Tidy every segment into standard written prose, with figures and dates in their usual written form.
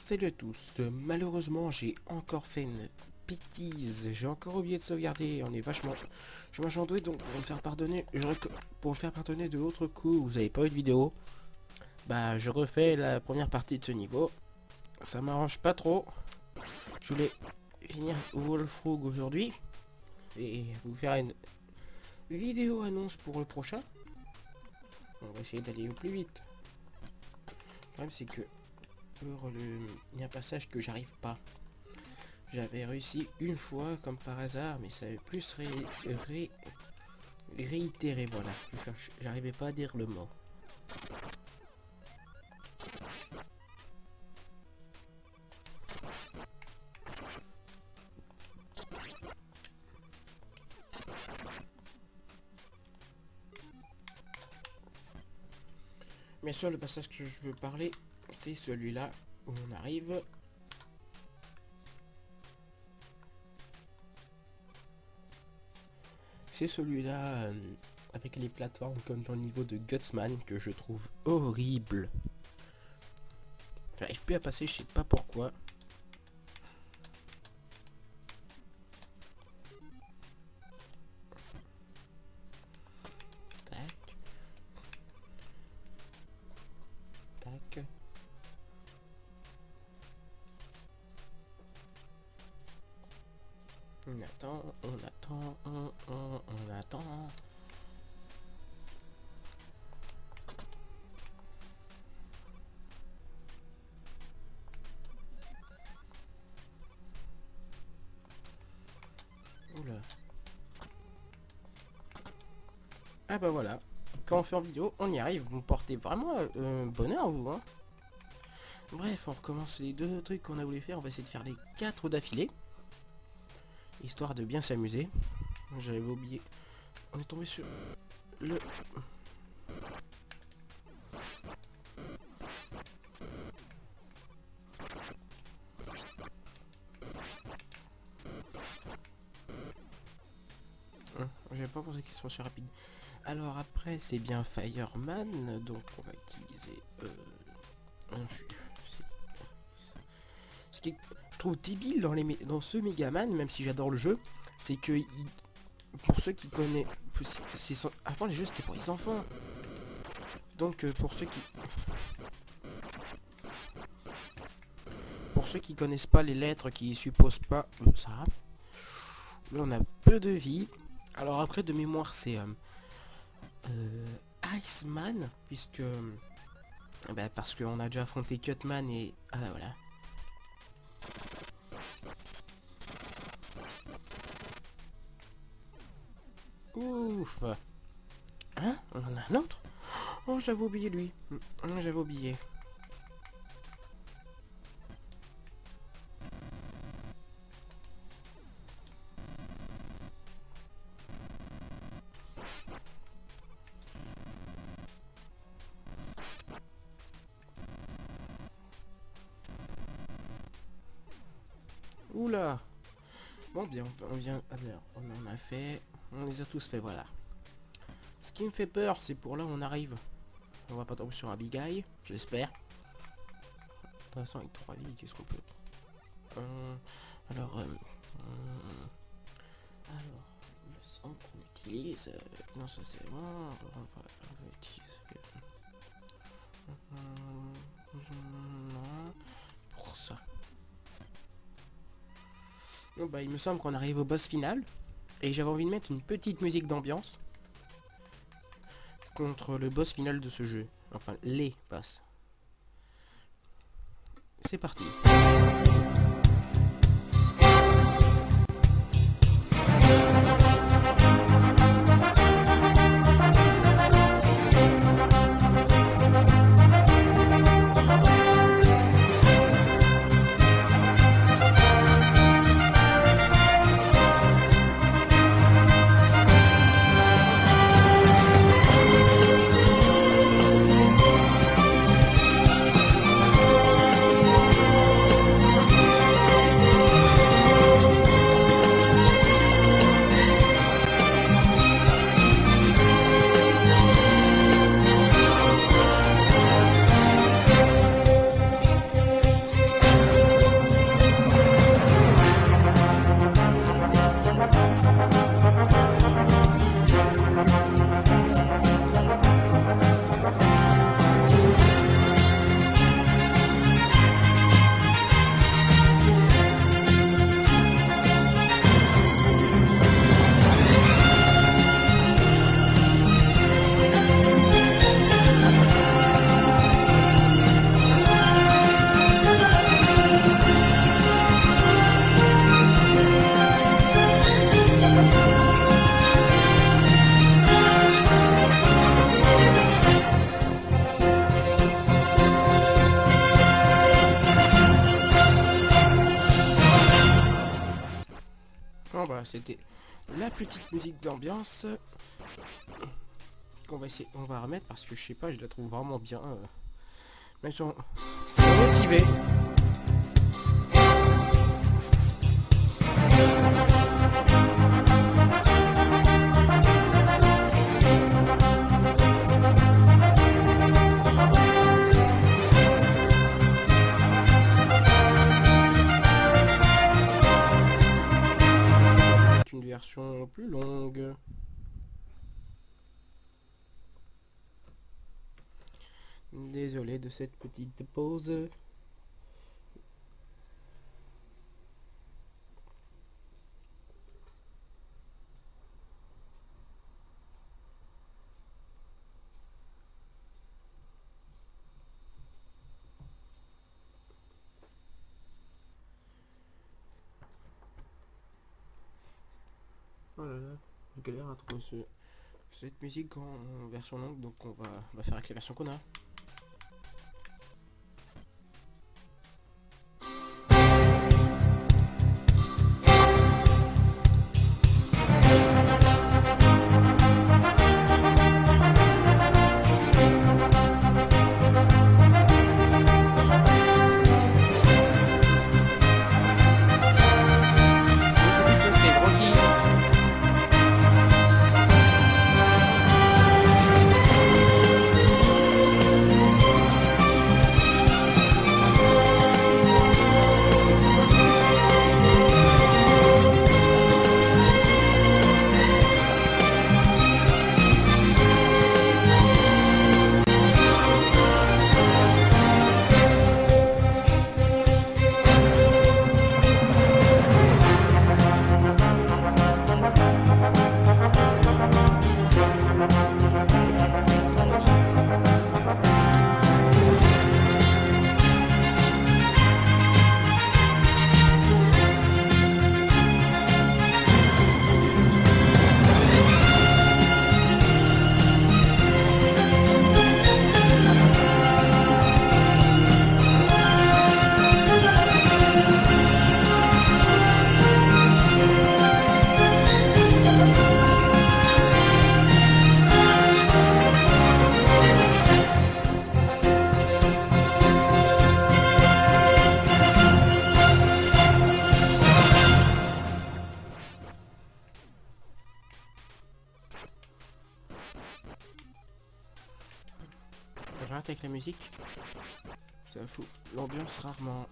Salut à tous, malheureusement j'ai encore fait une bêtise, j'ai encore oublié de sauvegarder, je suis vachement doué, donc pour me faire pardonner de l'autre coup, vous avez pas eu de vidéo, bah je refais la première partie de ce niveau, ça m'arrange pas trop, je voulais finir Wolfrog aujourd'hui, et vous faire une vidéo annonce pour le prochain, on va essayer d'aller au plus vite, le problème c'est que il y a un passage que j'arrive pas. J'avais réussi une fois comme par hasard, mais ça avait plus réitéré, voilà. J'arrivais pas à dire le mot. Mais sur le passage que je veux parler, c'est celui-là où on arrive. C'est celui-là avec les plateformes comme dans le niveau de Gutsman que je trouve horrible. J'arrive plus à passer, je sais pas pourquoi. Tac. Tac. On attend, on attend. Oula. Ah bah voilà. Quand on fait en vidéo, on y arrive. Vous me portez vraiment bonheur, vous, hein. Bref, on recommence les deux trucs qu'on a voulu faire. On va essayer de faire les 4 d'affilée. Histoire de bien s'amuser. J'avais oublié. On est tombé sur le... J'avais pas pensé qu'il soit aussi rapide. Alors après, c'est bien Fireman. Donc on va utiliser... Ce qui est, je trouve débile dans ce Megaman, même si j'adore le jeu, c'est que pour ceux qui connaissent, avant les jeux c'était pour les enfants. Donc pour ceux qui connaissent pas les lettres, qui supposent pas ça, là on a peu de vie. Alors après de mémoire c'est Iceman, puisque parce qu'on a déjà affronté Cutman et voilà. Ouf. Hein? On en a un autre? Oh, j'avais oublié lui. J'avais oublié. Oula. Bon bien, on en a fait. On les a tous fait, voilà. Ce qui me fait peur, c'est pour là où on arrive. On va pas tomber sur un big guy, j'espère. De toute façon, avec 3 vies, qu'est-ce qu'on peut... Alors, le centre qu'on utilise... non, ça c'est bon. On va utiliser... non, pour ça. Bon, bah, il me semble qu'on arrive au boss final. Et j'avais envie de mettre une petite musique d'ambiance contre le boss final de ce jeu. Enfin, les boss. C'est parti. c'était la petite musique d'ambiance qu'on va essayer, on va remettre parce que je sais pas, je la trouve vraiment bien. Même si c'est motivé. Une version plus longue. Désolé de cette petite pause. Oh là là, je galère à trouver cette musique en version longue, donc on va faire avec la version qu'on a. J'arrête avec la musique. Ça fout l'ambiance rarement.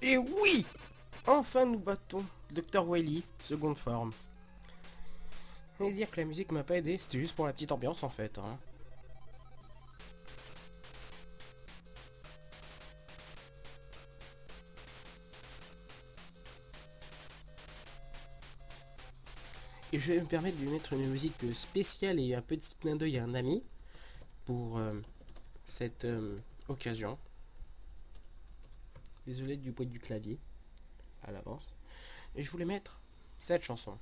Et oui! Enfin nous battons Dr. Wily, seconde forme. Et dire que la musique m'a pas aidé, c'était juste pour la petite ambiance en fait. Hein. Et je vais me permettre de lui mettre une musique spéciale et un petit clin d'œil à un ami pour cette occasion. Désolé du bruit du clavier à l'avance. Et je voulais mettre cette chanson.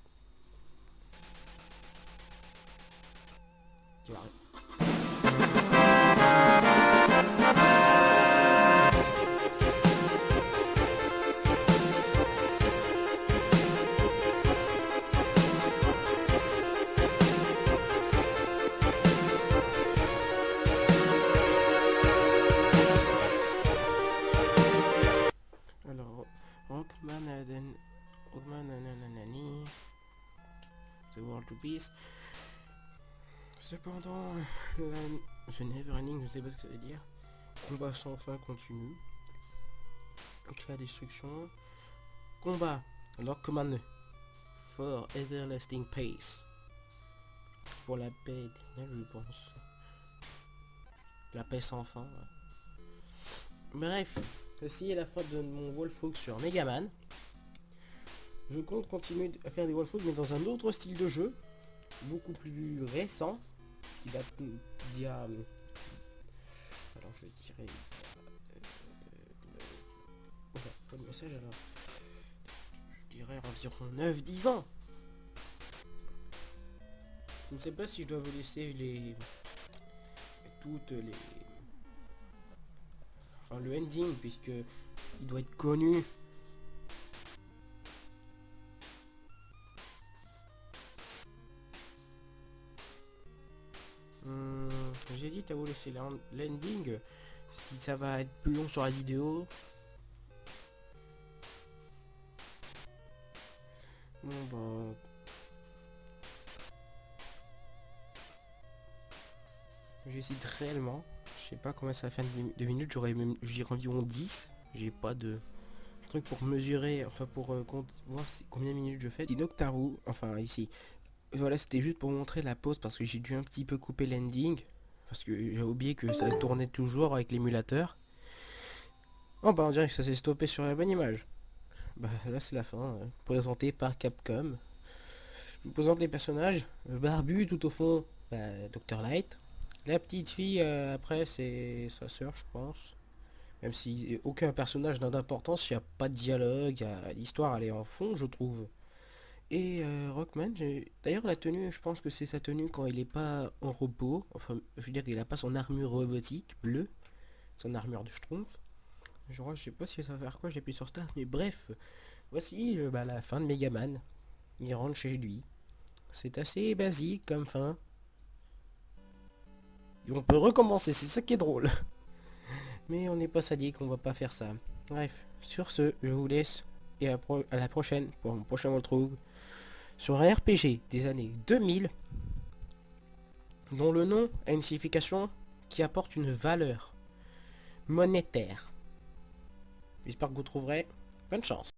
Qui va arriver. The World to Peace. Cependant, The Neverending, je sais pas ce que ça veut dire. Combat sans fin continue. La destruction. Combat. Lord Command. For Everlasting Pace. Pour la paix éternelle, je pense. La paix sans fin. Bref, ceci est la fin de mon walkthrough sur Megaman. Je compte continuer à faire des walkthroughs mais dans un autre style de jeu, beaucoup plus récent, qui date d'il y a, alors je dirais pas de message alors. Je dirais environ 9-10 ans. Je ne sais pas si je dois vous laisser toutes les... Enfin le ending puisque il doit être connu. J'hésite à vous laisser l'ending si ça va être plus long sur la vidéo. Bon bah... J'hésite réellement. Je sais pas combien ça va faire de minutes. J'aurais même, je dirais environ 10. J'ai pas de truc pour mesurer, enfin pour voir combien de minutes je fais. Dis Noctarou, enfin ici. Voilà, c'était juste pour montrer la pause parce que j'ai dû un petit peu couper l'ending. Parce que j'ai oublié que ça tournait toujours avec l'émulateur. Oh bah on dirait que ça s'est stoppé sur la bonne image. Bah là c'est la fin, présenté par Capcom. Je vous présente les personnages. Le barbu tout au fond, bah, Dr Light. La petite fille après c'est sa sœur je pense. Même si aucun personnage n'a d'importance, il n'y a pas de dialogue, l'histoire elle est en fond je trouve. Et Rockman, d'ailleurs la tenue, je pense que c'est sa tenue quand il est pas en robot. Enfin, je veux dire qu'il a pas son armure robotique bleue, son armure de schtroumpf. Je sais pas si ça va faire quoi, j'ai appuyé sur Start, mais bref. Voici bah, la fin de Megaman. Il rentre chez lui. C'est assez basique comme fin. Et on peut recommencer, c'est ça qui est drôle. Mais on n'est pas sadique, on va pas faire ça. Bref, sur ce, je vous laisse. Et à la prochaine, pour mon prochain retrouve sur un RPG des années 2000 dont le nom a une signification qui apporte une valeur monétaire. J'espère que vous trouverez. Bonne chance.